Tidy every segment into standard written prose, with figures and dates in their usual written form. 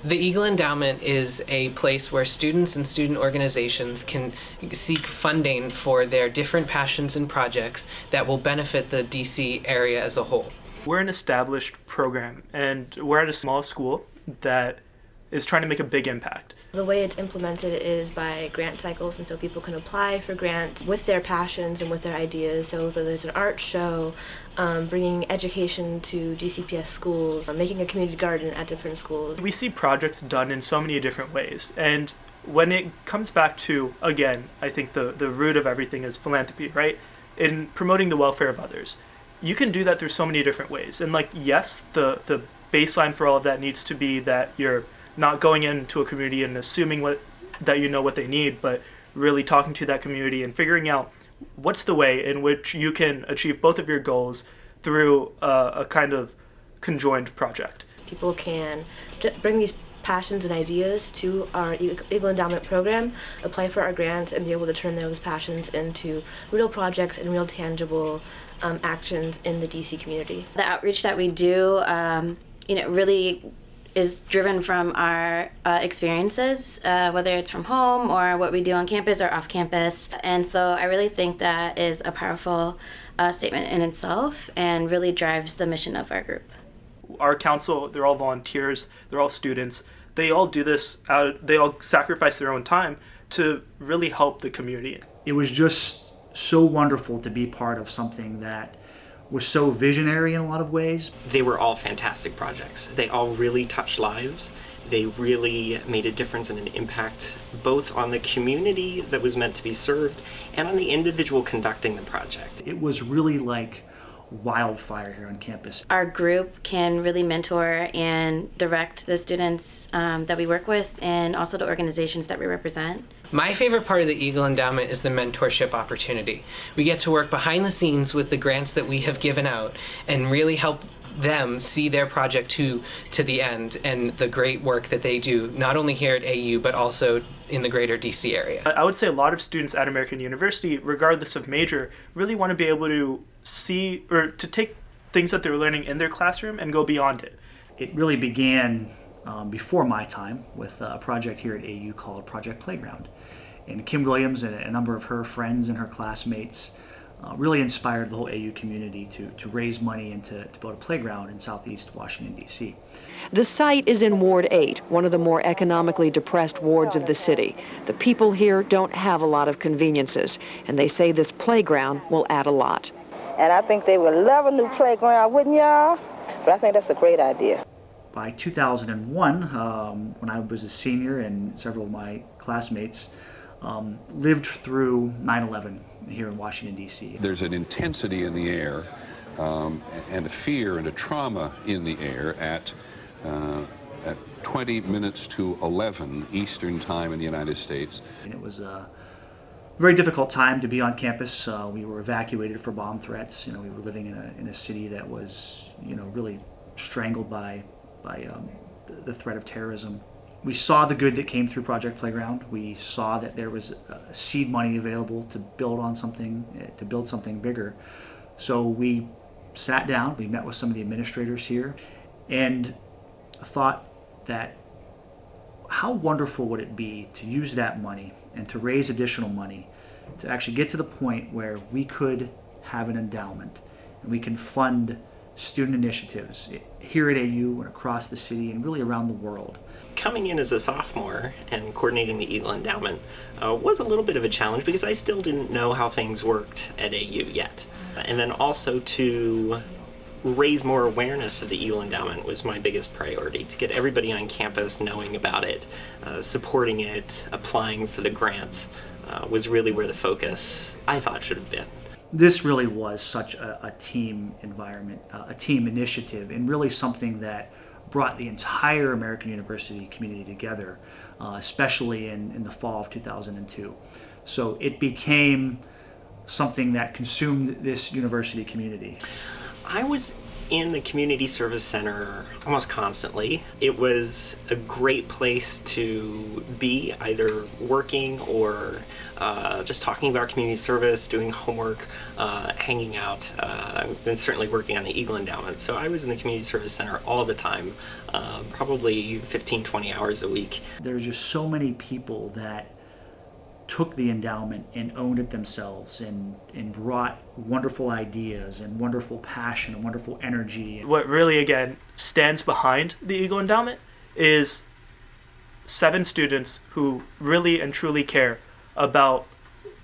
The Eagle Endowment is a place where students and student organizations can seek funding for their different passions and projects that will benefit the DC area as a whole. We're an established program, and we're at a small school that is trying to make a big impact. The way it's implemented is by grant cycles, and so people can apply for grants with their passions and with their ideas. So whether there's an art show, bringing education to GCPS schools, making a community garden at different schools. We see projects done in so many different ways, and when it comes back to, again, I think the root of everything is philanthropy, right? In promoting the welfare of others. You can do that through so many different ways. And yes, the baseline for all of that needs to be that you're not going into a community and assuming that you know what they need, but really talking to that community and figuring out what's the way in which you can achieve both of your goals through a kind of conjoined project. People can bring these passions and ideas to our Eagle Endowment program, apply for our grants, and be able to turn those passions into real projects and real tangible actions in the DC community. The outreach that we do, really is driven from our experiences, whether it's from home or what we do on campus or off campus. And so I really think that is a powerful statement in itself and really drives the mission of our group. Our council, they're all volunteers, they're all students. They all do this they all sacrifice their own time to really help the community. It was just so wonderful to be part of something that was so visionary in a lot of ways. They were all fantastic projects. They all really touched lives. They really made a difference and an impact both on the community that was meant to be served and on the individual conducting the project. It was really like wildfire here on campus. Our group can really mentor and direct the students that we work with and also the organizations that we represent. My favorite part of the Eagle Endowment is the mentorship opportunity. We get to work behind the scenes with the grants that we have given out and really help them see their project to the end and the great work that they do, not only here at AU, but also in the greater DC area. I would say a lot of students at American University, regardless of major, really want to be able to see or to take things that they're learning in their classroom and go beyond it. It really began before my time with a project here at AU called Project Playground. And Kim Williams and a number of her friends and her classmates really inspired the whole AU community to raise money and to build a playground in southeast Washington, D.C. The site is in Ward 8, one of the more economically depressed wards of the city. The people here don't have a lot of conveniences, and they say this playground will add a lot. And I think they would love a new playground, wouldn't y'all? But I think that's a great idea. By 2001, when I was a senior and several of my classmates lived through 9/11 here in Washington, D.C. There's an intensity in the air and a fear and a trauma in the air at 20 minutes to 11 Eastern Time in the United States. And it was a very difficult time to be on campus. We were evacuated for bomb threats. We were living in a city that was, really strangled by the threat of terrorism. We saw the good that came through Project Playground. We saw that there was seed money available to build on something, to build something bigger. So we sat down, we met with some of the administrators here, and thought that how wonderful would it be to use that money and to raise additional money to actually get to the point where we could have an endowment and we can fund student initiatives here at AU and across the city and really around the world. Coming in as a sophomore and coordinating the Eagle Endowment was a little bit of a challenge because I still didn't know how things worked at AU yet. And then also to raise more awareness of the Eagle Endowment was my biggest priority, to get everybody on campus knowing about it, supporting it, applying for the grants was really where the focus I thought should have been. This really was such a team environment, a team initiative, and really something that brought the entire American University community together, especially in the fall of 2002. So it became something that consumed this university community. I was in the community service center almost constantly. It was a great place to be, either working or just talking about community service, doing homework, hanging out, and certainly working on the Eagle Endowment. So I was in the community service center all the time, probably 15, 20 hours a week. There's just so many people that took the endowment and owned it themselves and brought wonderful ideas and wonderful passion and wonderful energy. What really, again, stands behind the Eagle Endowment is 7 students who really and truly care about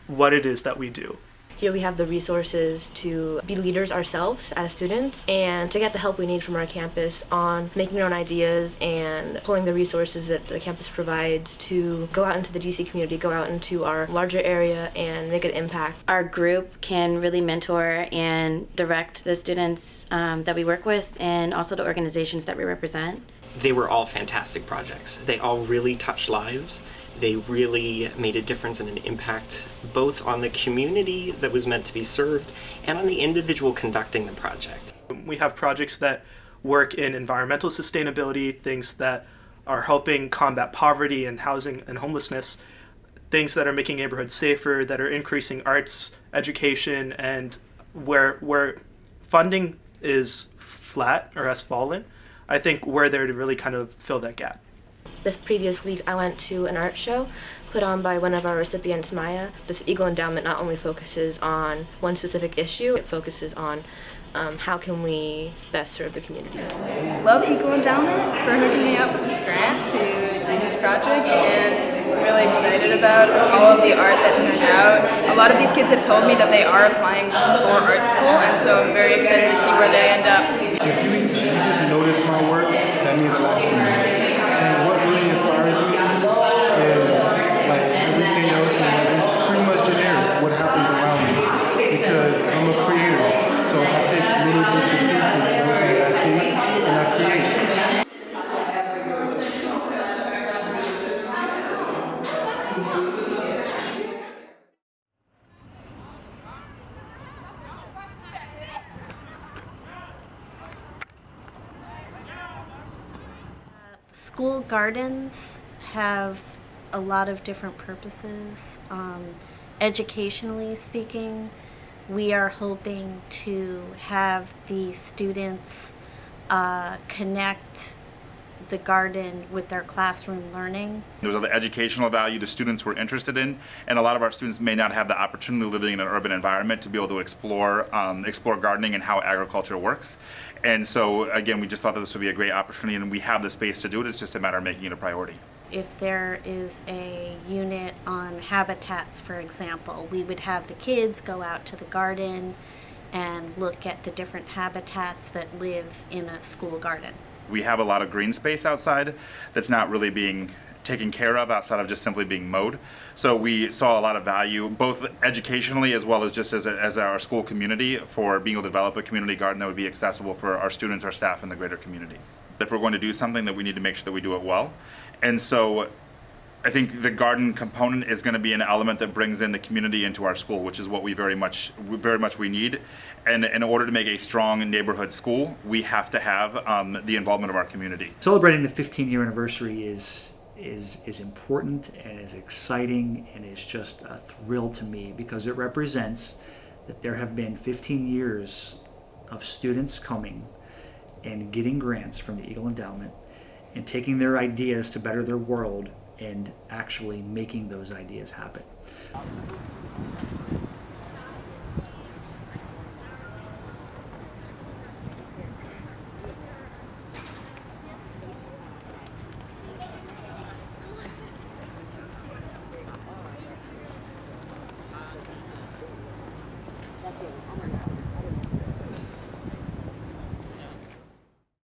what it is that we do. Here we have the resources to be leaders ourselves as students and to get the help we need from our campus on making our own ideas and pulling the resources that the campus provides to go out into the DC community, go out into our larger area and make an impact. Our group can really mentor and direct the students that we work with and also the organizations that we represent. They were all fantastic projects. They all really touched lives. They really made a difference and an impact both on the community that was meant to be served and on the individual conducting the project. We have projects that work in environmental sustainability, things that are helping combat poverty and housing and homelessness, things that are making neighborhoods safer, that are increasing arts, education, and where funding is flat or has fallen, I think we're there to really kind of fill that gap. This previous week I went to an art show put on by one of our recipients, Maya. This Eagle Endowment not only focuses on one specific issue, it focuses on how can we best serve the community. Love Eagle Endowment for hooking me up with this grant to do this project, and really excited about all of the art that turned out. A lot of these kids have told me that they are applying for art school, and so I'm very excited to see where they end up. If you just notice my work, that means a lot to me. And what really inspires me is like everything else is pretty much generic, what happens around me. Because I'm a creator, so I take little bits and pieces of everything that I see and I create. School gardens have a lot of different purposes. Educationally speaking, we are hoping to have the students connect the garden with their classroom learning. There's other educational value the students were interested in, and a lot of our students may not have the opportunity living in an urban environment to be able to explore gardening and how agriculture works. And so again, we just thought that this would be a great opportunity, and we have the space to do it. It's just a matter of making it a priority. If there is a unit on habitats, for example, we would have the kids go out to the garden and look at the different habitats that live in a school garden. We have a lot of green space outside that's not really being taken care of outside of just simply being mowed. So we saw a lot of value, both educationally as well as just as our school community, for being able to develop a community garden that would be accessible for our students, our staff, and the greater community. If we're going to do something, that we need to make sure that we do it well. And so I think the garden component is going to be an element that brings in the community into our school, which is what we very much we need. And in order to make a strong neighborhood school, we have to have the involvement of our community. Celebrating the 15-year anniversary is important and is exciting and is just a thrill to me, because it represents that there have been 15 years of students coming and getting grants from the Eagle Endowment and taking their ideas to better their world and actually making those ideas happen. That's it.